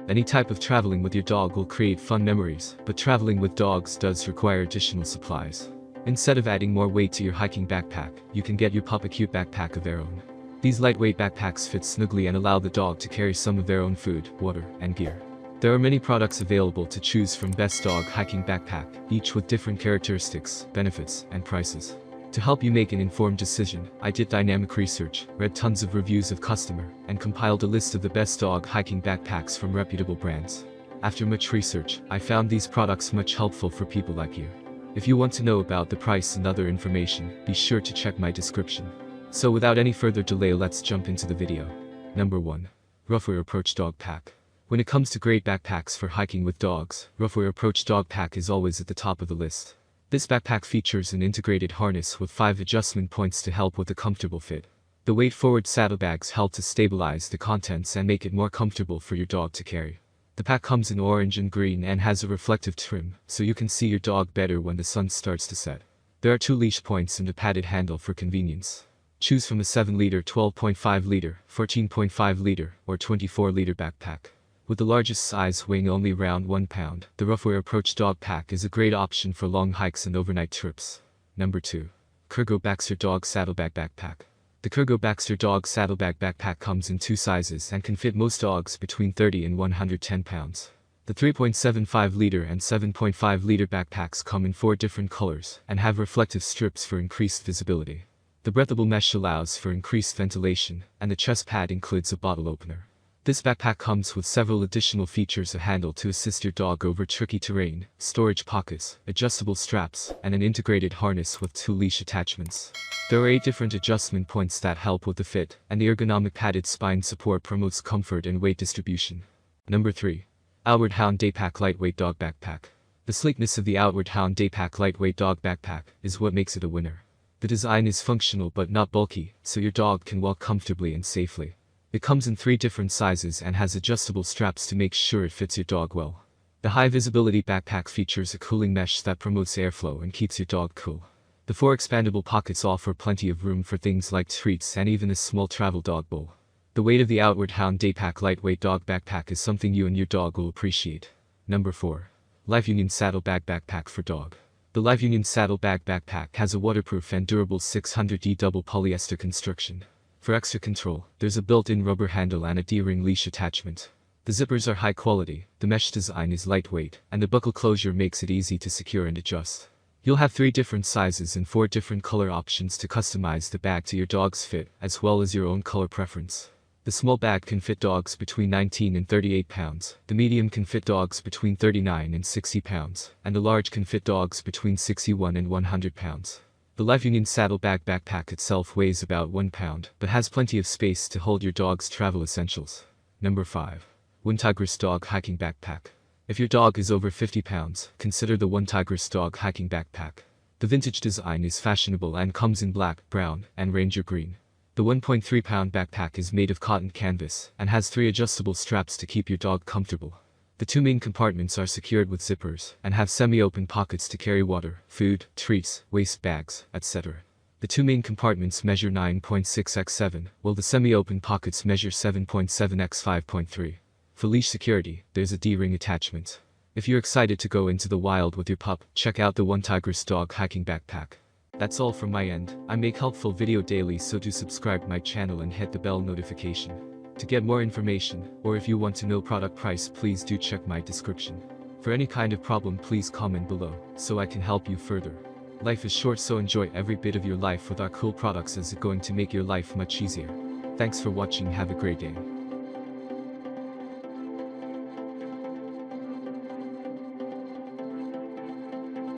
Any type of traveling with your dog will create fun memories, but traveling with dogs does require additional supplies. Instead of adding more weight to your hiking backpack, you can get your pup a cute backpack of their own. These lightweight backpacks fit snugly and allow the dog to carry some of their own food, water, and gear. There are many products available to choose from. Best dog hiking backpack, each with different characteristics, benefits, and prices. To help you make an informed decision, I did dynamic research, read tons of reviews of customer, and compiled a list of the best dog hiking backpacks from reputable brands. After much research, I found these products much helpful for people like you. If you want to know about the price and other information, be sure to check my description. So without any further delay, let's jump into the video. Number 1. Roughwear Approach Dog Pack. When it comes to great backpacks for hiking with dogs, Roughwear Approach Dog Pack is always at the top of the list. This backpack features an integrated harness with 5 adjustment points to help with a comfortable fit. The weight-forward saddlebags help to stabilize the contents and make it more comfortable for your dog to carry. The pack comes in orange and green and has a reflective trim, so you can see your dog better when the sun starts to set. There are 2 leash points and a padded handle for convenience. Choose from a 7-liter, 12.5-liter, 14.5-liter, or 24-liter backpack. With the largest size weighing only around 1 pound, the Roughwear Approach Dog Pack is a great option for long hikes and overnight trips. Number 2. Kurgo Baxter Dog Saddleback Backpack. The Kurgo Baxter Dog Saddleback Backpack comes in 2 sizes and can fit most dogs between 30 and 110 pounds. The 3.75-liter and 7.5-liter backpacks come in 4 different colors and have reflective strips for increased visibility. The breathable mesh allows for increased ventilation, and the chest pad includes a bottle opener. This backpack comes with several additional features: a handle to assist your dog over tricky terrain, storage pockets, adjustable straps, and an integrated harness with 2 leash attachments. There are 8 different adjustment points that help with the fit, and the ergonomic padded spine support promotes comfort and weight distribution. Number 3. Outward Hound Daypack Lightweight Dog Backpack. The sleekness of the Outward Hound Daypack Lightweight Dog Backpack is what makes it a winner. The design is functional but not bulky, so your dog can walk comfortably and safely. It comes in 3 different sizes and has adjustable straps to make sure it fits your dog well. The high-visibility backpack features a cooling mesh that promotes airflow and keeps your dog cool. The 4 expandable pockets offer plenty of room for things like treats and even a small travel dog bowl. The weight of the Outward Hound Daypack Lightweight Dog Backpack is something you and your dog will appreciate. Number 4. Life Union Saddleback Backpack for Dog. The Life Union Saddleback Backpack has a waterproof and durable 600D double polyester construction. For extra control, there's a built-in rubber handle and a D-ring leash attachment. The zippers are high quality, the mesh design is lightweight, and the buckle closure makes it easy to secure and adjust. You'll have 3 different sizes and 4 different color options to customize the bag to your dog's fit, as well as your own color preference. The small bag can fit dogs between 19 and 38 pounds, the medium can fit dogs between 39 and 60 pounds, and the large can fit dogs between 61 and 100 pounds. The Life Union Saddleback Backpack itself weighs about 1 pound, but has plenty of space to hold your dog's travel essentials. Number 5. One Tigris Dog Hiking Backpack. If your dog is over 50 pounds, consider the One Tigris Dog Hiking Backpack. The vintage design is fashionable and comes in black, brown, and ranger green. The 1.3-pound backpack is made of cotton canvas and has 3 adjustable straps to keep your dog comfortable. The 2 main compartments are secured with zippers and have semi-open pockets to carry water, food, treats, waste bags, etc. The 2 main compartments measure 9.6 x 7, while the semi-open pockets measure 7.7 x 5.3. For leash security, there's a D-ring attachment. If you're excited to go into the wild with your pup, check out the One Tigris Dog Hiking Backpack. That's all from my end. I make helpful video daily, so do subscribe my channel and hit the bell notification. To get more information, or if you want to know product price, please do check my description. For any kind of problem, please comment below, so I can help you further. Life is short, so enjoy every bit of your life with our cool products, as it's going to make your life much easier. Thanks for watching, have a great day.